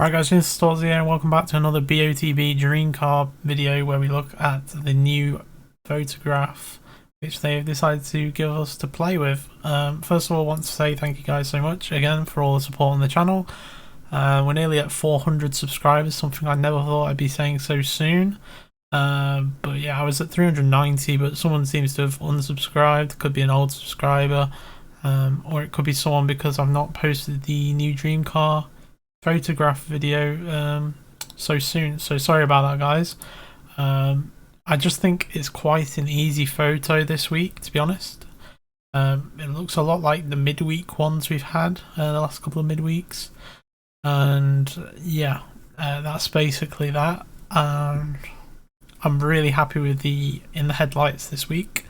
Alright guys, this is Stores here and welcome back to another BOTB dream car video where we look at the new photograph which they've decided to give us to play with. First of all, I want to say thank you guys so much again for all the support on the channel. We're nearly at 400 subscribers, something I never thought I'd be saying so soon. But yeah, I was at 390, but someone seems to have unsubscribed. Could be an old subscriber, or it could be someone because I've not posted the new dream car photograph video so soon, so sorry about that guys. I just think it's quite an easy photo this week, to be honest. It looks a lot like the midweek ones we've had the last couple of midweeks, and yeah, that's basically that. I'm really happy with the in the headlights this week.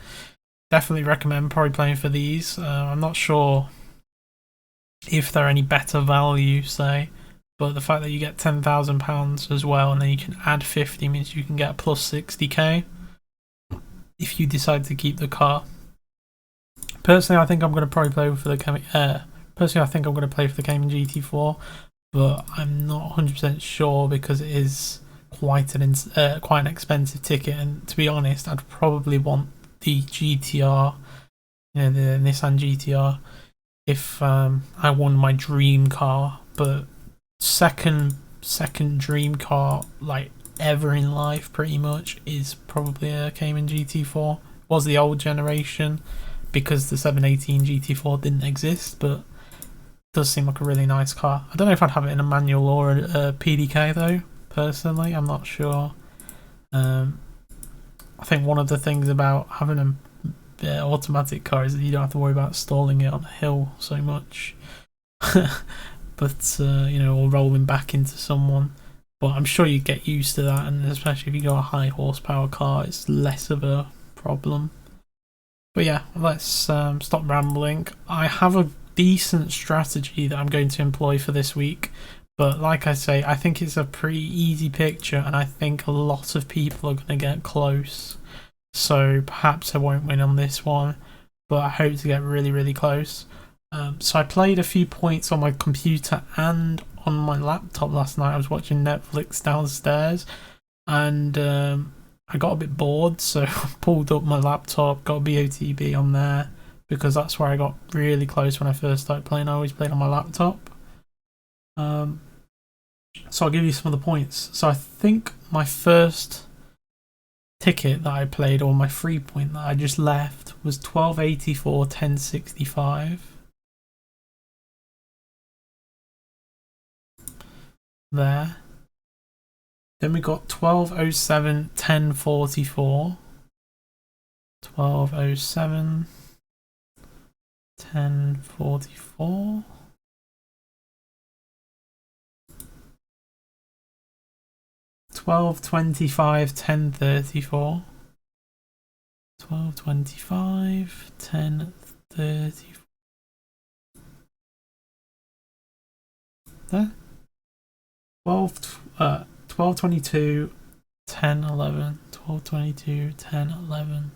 Definitely recommend probably playing for these. I'm not sure if they're any better value, say, but the fact that you get £10,000 as well, and then you can add 50 means you can get plus 60k if you decide to keep the car. Personally, I think I'm going to probably play for the Cayman GT4, but I'm not 100% sure because it is quite an expensive ticket, and to be honest, I'd probably want the GTR, the Nissan GTR, if I won my dream car. But second dream car like ever in life pretty much is probably a Cayman GT4. It was the old generation because the 718 GT4 didn't exist, but it does seem like a really nice car. I don't know if I'd have it in a manual or a PDK though, personally. I'm not sure. I think one of the things about having an automatic car is that you don't have to worry about stalling it on a hill so much. But or rolling back into someone. But I'm sure you get used to that, and especially if you go a high horsepower car, it's less of a problem. But yeah, let's stop rambling. I have a decent strategy that I'm going to employ for this week, but like I say, I think it's a pretty easy picture, and I think a lot of people are going to get close. So perhaps I won't win on this one, but I hope to get really close. So I played a few points on my computer and on my laptop last night. I was watching Netflix downstairs, and I got a bit bored, so I pulled up my laptop, got BOTB on there, because that's where I got really close when I first started playing. I always played on my laptop. So I'll give you some of the points. So I think my first ticket that I played, or my free point that I just left, was 1284 1065. There. Then we got 1207 1044. 1207 1044. 1225 1034. 1225 1034. There. 1222 1011. 1222 1011.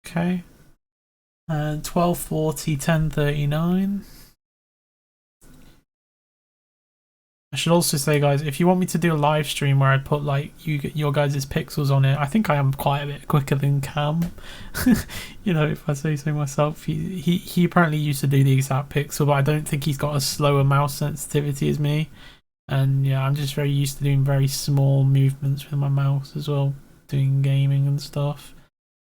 Okay. And 1240 1039. I should also say, guys, if you want me to do a live stream where I put like your guys' pixels on it, I think I am quite a bit quicker than Cam. If I say so myself. He apparently used to do the exact pixel, but I don't think he's got a slower mouse sensitivity as me. And yeah, I'm just very used to doing very small movements with my mouse as well, doing gaming and stuff.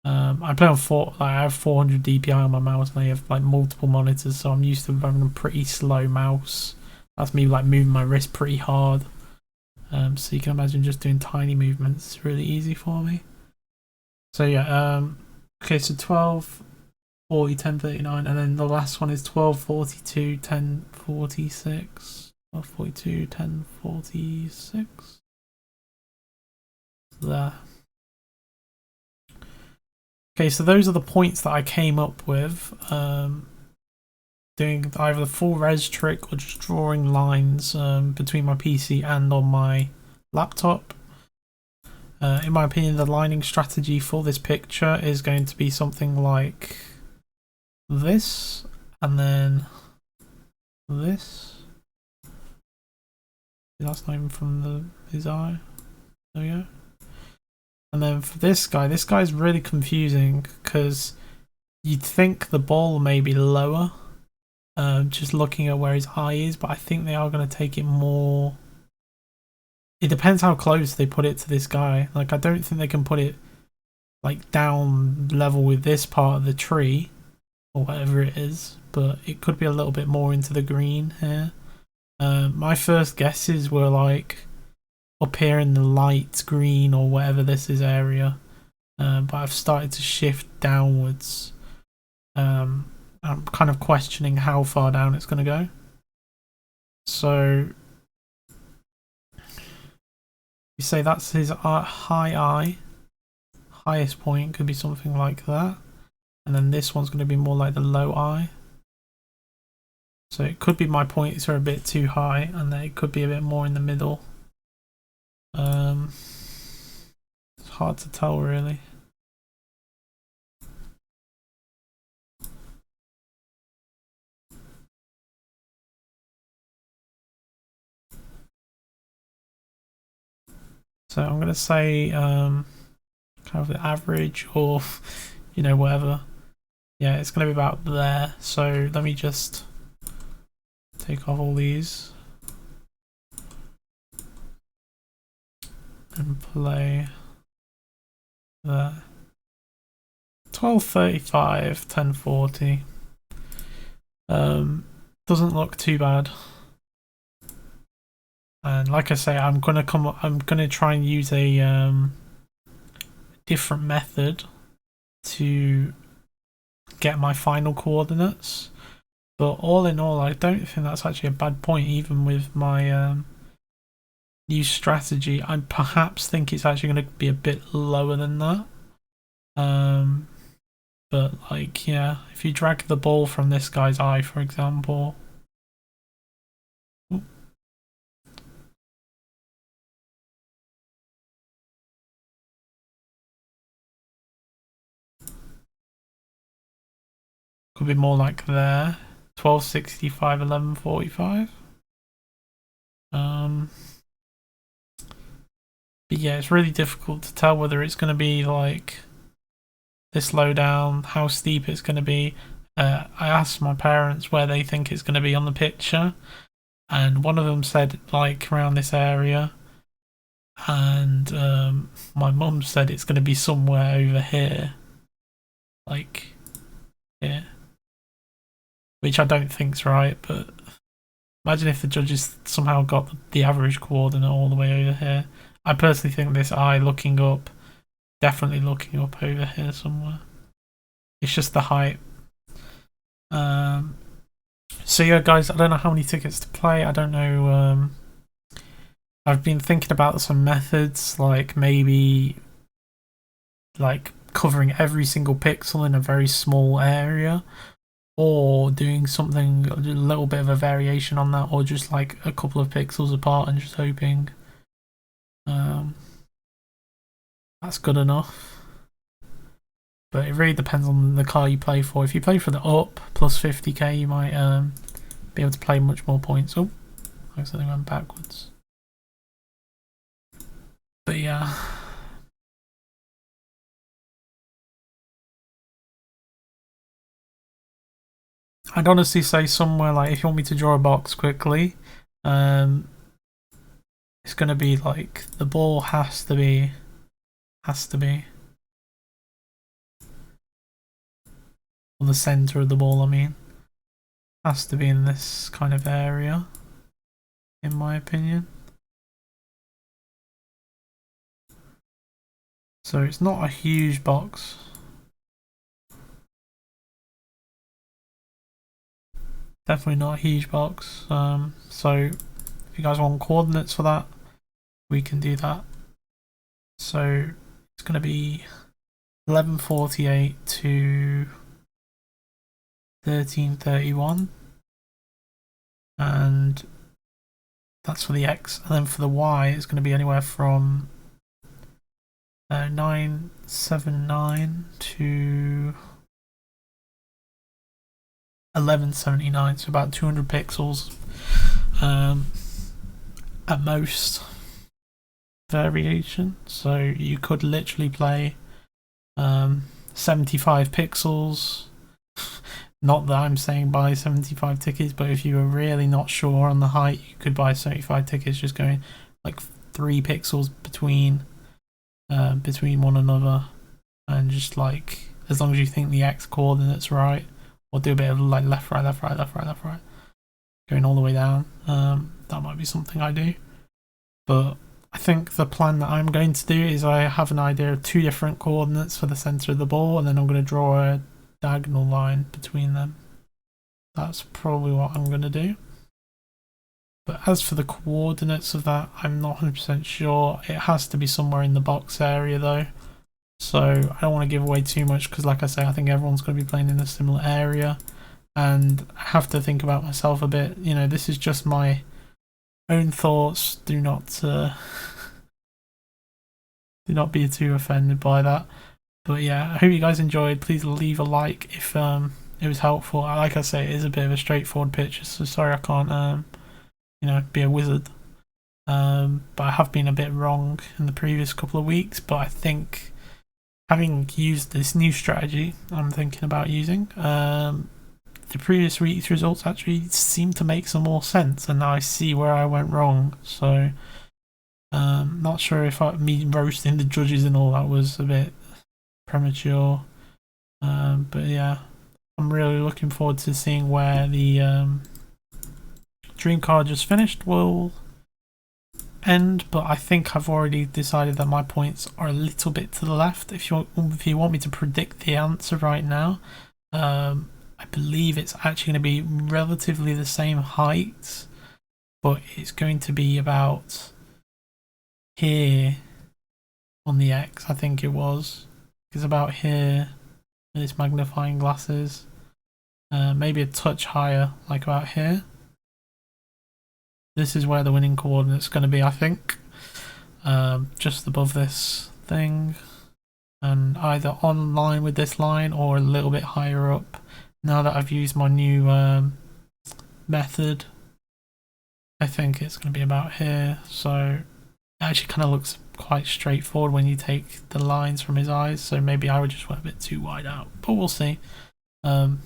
I play on I have 400 DPI on my mouse, and I have like multiple monitors, so I'm used to having a pretty slow mouse. That's me like moving my wrist pretty hard. So you can imagine just doing tiny movements is really easy for me. So yeah, okay, so 1240 1039, and then the last one is 1242 1046. 1242 1046. There. Okay, so those are the points that I came up with. Doing either the full res trick or just drawing lines between my PC and on my laptop. In my opinion, the lining strategy for this picture is going to be something like this, And then this. That's not even from his eye. There we go. And then for this guy's really confusing because you'd think the ball may be lower, just looking at where his eye is, but I think they are going to take it more. It depends how close they put it to this guy. Like, I don't think they can put it like down level with this part of the tree or whatever it is, but it could be a little bit more into the green here. My first guesses were like up here in the light green or whatever this is area, but I've started to shift downwards. I'm kind of questioning how far down it's going to go. So you say that's his high eye. Highest point could be something like that, and then this one's going to be more like the low eye. So it could be my points are a bit too high, and then it could be a bit more in the middle. It's hard to tell really. So I'm going to say kind of the average, or you know, whatever. Yeah, it's going to be about there. So let me just take off all these and play there. 1235, 1040. Doesn't look too bad. And like I say, I'm gonna try and use a different method to get my final coordinates. But all in all, I don't think that's actually a bad point, even with my new strategy. I perhaps think it's actually going to be a bit lower than that. But like, yeah, if you drag the ball from this guy's eye, for example. Could be more like there. 1265, 1145. But yeah, it's really difficult to tell whether it's going to be like this low down, how steep it's going to be. I asked my parents where they think it's going to be on the picture, and one of them said like around this area, and my mum said it's going to be somewhere over here, like here, which I don't think's right. But imagine if the judges somehow got the average coordinate all the way over here. I personally think this eye looking up, definitely looking up over here somewhere. It's just the height. So yeah, guys, I don't know how many tickets to play. I don't know. I've been thinking about some methods, like maybe like covering every single pixel in a very small area, or doing something a little bit of a variation on that, or just like a couple of pixels apart and just hoping that's good enough. But it really depends on the car you play for. If you play for the up plus 50k, you might be able to play much more points. Oh, I accidentally went backwards. But yeah. I'd honestly say somewhere like, if you want me to draw a box quickly, it's going to be like the ball has to be or the center of the ball, I mean, has to be in this kind of area, in my opinion. So it's not a huge box. Definitely not a huge box. So if you guys want coordinates for that, we can do that. So it's going to be 1148 to 1331, and that's for the X. And then for the Y, it's going to be anywhere from 979 to 1179, so about 200 pixels at most variation. So you could literally play 75 pixels. Not that I'm saying buy 75 tickets, but if you were really not sure on the height, you could buy 75 tickets, just going like 3 pixels between one another, and just like, as long as you think the x coordinates right, or do a bit of like left right left right left right left right, going all the way down. That might be something I do, but I think the plan that I'm going to do is I have an idea of 2 different coordinates for the center of the ball, and then I'm going to draw a diagonal line between them. That's probably what I'm going to do. But as for the coordinates of that, I'm not 100% sure. It has to be somewhere in the box area though, so I don't want to give away too much, because like I say, I think everyone's going to be playing in a similar area, and I have to think about myself a bit. You know, this is just my own thoughts. Do not be too offended by that. But yeah, I hope you guys enjoyed. Please leave a like if it was helpful. Like I say, it is a bit of a straightforward picture, so sorry I can't be a wizard. But I have been a bit wrong in the previous couple of weeks. But I think, having used this new strategy I'm thinking about using, the previous week's results actually seem to make some more sense, and now I see where I went wrong. So not sure if me roasting the judges and all that was a bit premature, but yeah, I'm really looking forward to seeing where the dream card just finished will end. But I think I've already decided that my points are a little bit to the left. If you want me to predict the answer right now, I believe it's actually going to be relatively the same height, but it's going to be about here on the X. I think it was. It's about here with its magnifying glasses. Maybe a touch higher, like about here. This is where the winning coordinate's going to be, I think. Just above this thing, and either on line with this line or a little bit higher up. Now that I've used my new method, I think it's going to be about here. So it actually kind of looks quite straightforward when you take the lines from his eyes, so maybe I would just went a bit too wide out, but we'll see. May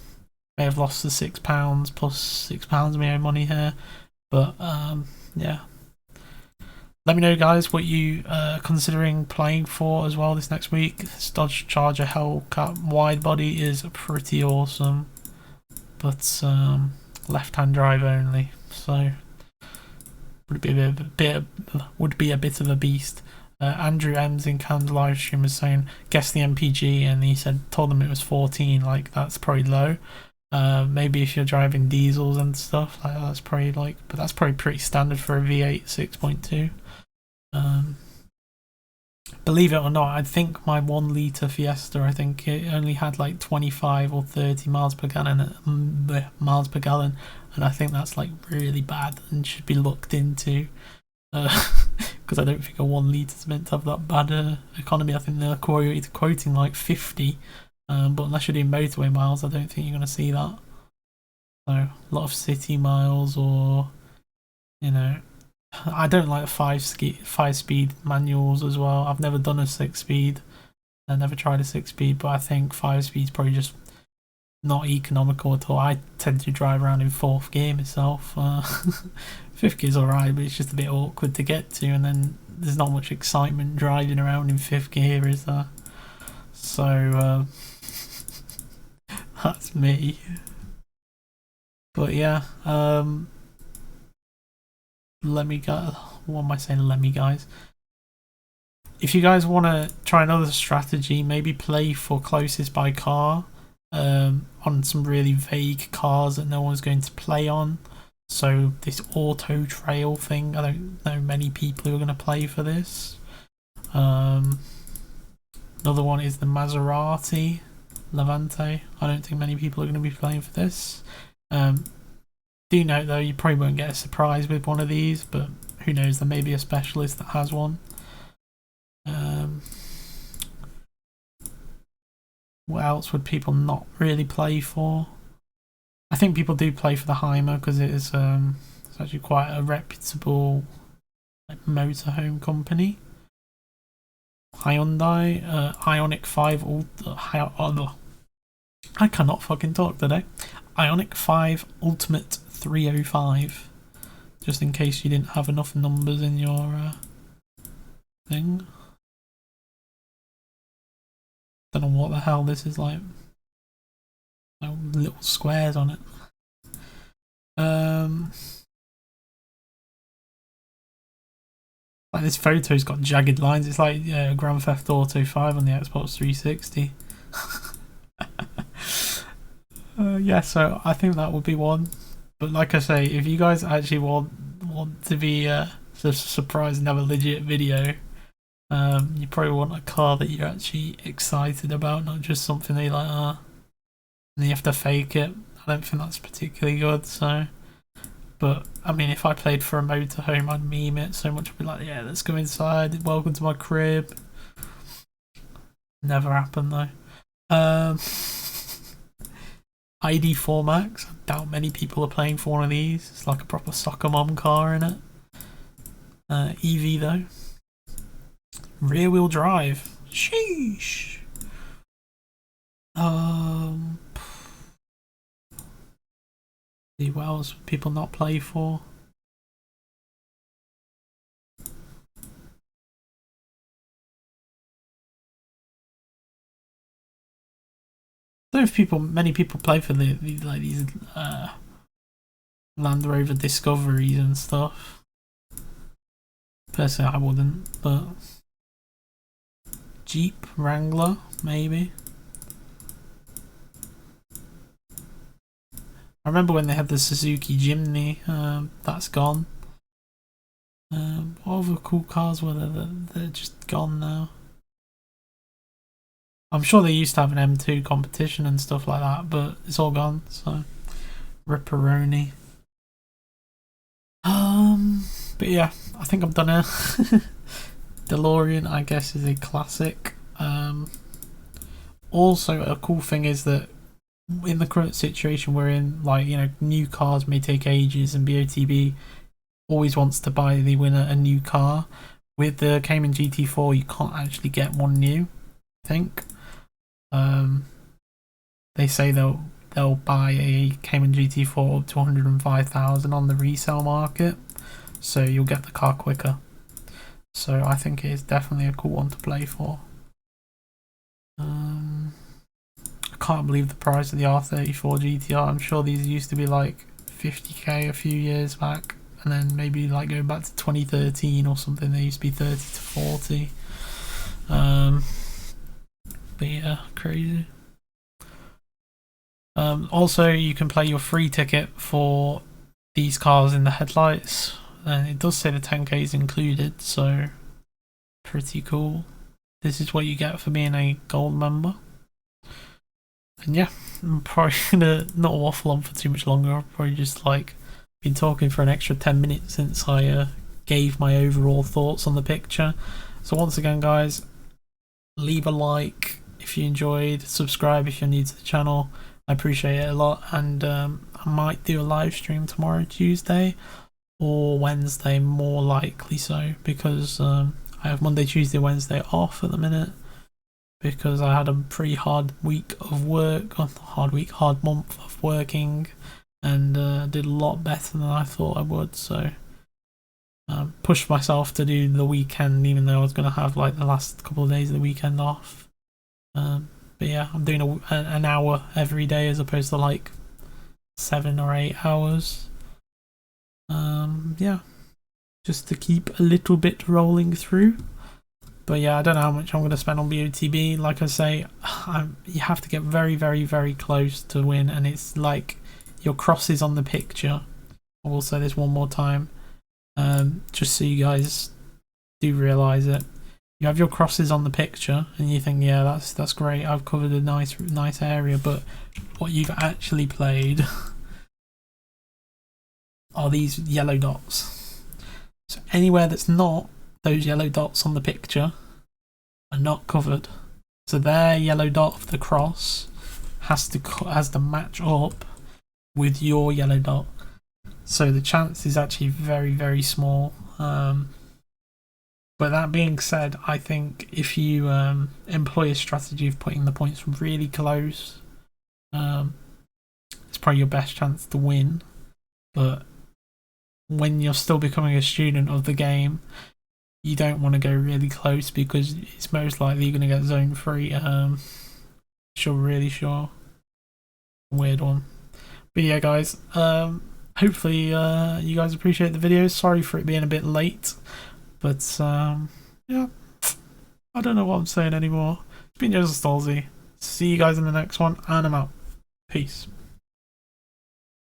have lost the £6 plus £6 of my own money here, but yeah, let me know guys what you considering playing for as well this next week. This Dodge Charger Hellcat wide body is pretty awesome, but left-hand drive only, so would be a bit of a beast. Andrew M's in Cam's live stream was saying guess the MPG, and he told them it was 14. Like, that's probably low. Maybe if you're driving diesels and stuff, like that's probably but that's probably pretty standard for a V8 6.2. Believe it or not, I think my 1 litre Fiesta, I think it only had like 25 or 30 miles per gallon, and I think that's like really bad and should be looked into, because I don't think a 1 litre is meant to have that bad economy. I think they're quoting like 50, but unless you're doing motorway miles, I don't think you're going to see that. So a lot of city miles, or I don't like 5-speed manuals as well. I've never done a 6-speed. I never tried a 6-speed, but I think 5-speed's probably just not economical at all. I tend to drive around in 4th gear myself. 5th gear's alright, but it's just a bit awkward to get to, and then there's not much excitement driving around in 5th gear, is there? So that's me. But yeah, let me go. What am I saying? Let me, guys. If you guys want to try another strategy, maybe play for closest by car on some really vague cars that no one's going to play on. So this auto trail thing, I don't know many people who are going to play for this. Another one is the Maserati Levante. I don't think many people are going to be playing for this. Do note though, you probably won't get a surprise with one of these, but who knows, there may be a specialist that has one. What else would people not really play for? I think people do play for the Hymer because it's actually quite a reputable like, motorhome company. Hyundai Ioniq 5 I cannot fucking talk today. Ioniq 5 Ultimate 305. Just in case you didn't have enough numbers in your thing. Don't know what the hell this is like. Little squares on it. Like this photo's got jagged lines. It's like Grand Theft Auto 5 on the Xbox 360. Yeah, so I think that would be one. But like I say, if you guys actually want to be surprised and have a legit video, you probably want a car that you're actually excited about, not just something that you're like, and you have to fake it. I don't think that's particularly good. So, but I mean, if I played for a motorhome, I'd meme it so much. I'd be like, yeah, let's go inside. Welcome to my crib. Never happened though. ID4 Max. I doubt many people are playing for one of these. It's like a proper soccer mom car in it. EV though. Rear wheel drive. Sheesh. See what else people not play for. I don't know if many people play for these Land Rover Discoveries and stuff. Personally, I wouldn't, but Jeep Wrangler maybe. I remember when they had the Suzuki Jimny. That's gone. What other cool cars were there? They're just gone now. I'm sure they used to have an M2 competition and stuff like that, but it's all gone, so ripperoni. But yeah, I think I'm done here. DeLorean, I guess, is a classic. Also, a cool thing is that in the current situation we're in, like, you know, new cars may take ages, and BOTB always wants to buy the winner a new car. With the Cayman GT4, you can't actually get one new, I think. They say they'll buy a Cayman GT4 up to 105,000 on the resale market, so you'll get the car quicker. So I think it is definitely a cool one to play for. I can't believe the price of the R34 GTR. I'm sure these used to be like 50k a few years back, and then maybe like going back to 2013 or something, they used to be 30 to 40. But yeah, crazy. Also, you can play your free ticket for these cars in the headlights, and it does say the 10k is included, so pretty cool. This is what you get for being a gold member. And yeah, I'm probably gonna not waffle on for too much longer. I've probably just like been talking for an extra 10 minutes since I gave my overall thoughts on the picture. So once again, guys, leave a like if you enjoyed, subscribe if you're new to the channel. I appreciate it a lot, and I might do a live stream tomorrow, Tuesday, or Wednesday, more likely so, because I have Monday, Tuesday, Wednesday off at the minute, because I had a pretty hard week of work, hard month of working, and did a lot better than I thought I would, so pushed myself to do the weekend, even though I was going to have like the last couple of days of the weekend off. But yeah, I'm doing an hour every day as opposed to like 7 or 8 hours. Yeah, just to keep a little bit rolling through. But yeah, I don't know how much I'm going to spend on BOTB. Like I say, you have to get very, very, very close to win, and it's like your crosses on the picture. I will say this one more time, just so you guys do realise it. You have your crosses on the picture, and you think, yeah, that's great. I've covered a nice area, but what you've actually played are these yellow dots. So anywhere that's not those yellow dots on the picture are not covered. So their yellow dot of the cross has to match up with your yellow dot. So the chance is actually very, very small. But that being said, I think if you employ a strategy of putting the points really close, it's probably your best chance to win. But when you're still becoming a student of the game, you don't want to go really close because it's most likely you're going to get zone free. Really sure. Weird one. But yeah, guys, hopefully you guys appreciate the video. Sorry for it being a bit late. But yeah, I don't know what I'm saying anymore. It's been Joseph Stolzy. See you guys in the next one, and I'm out. Peace.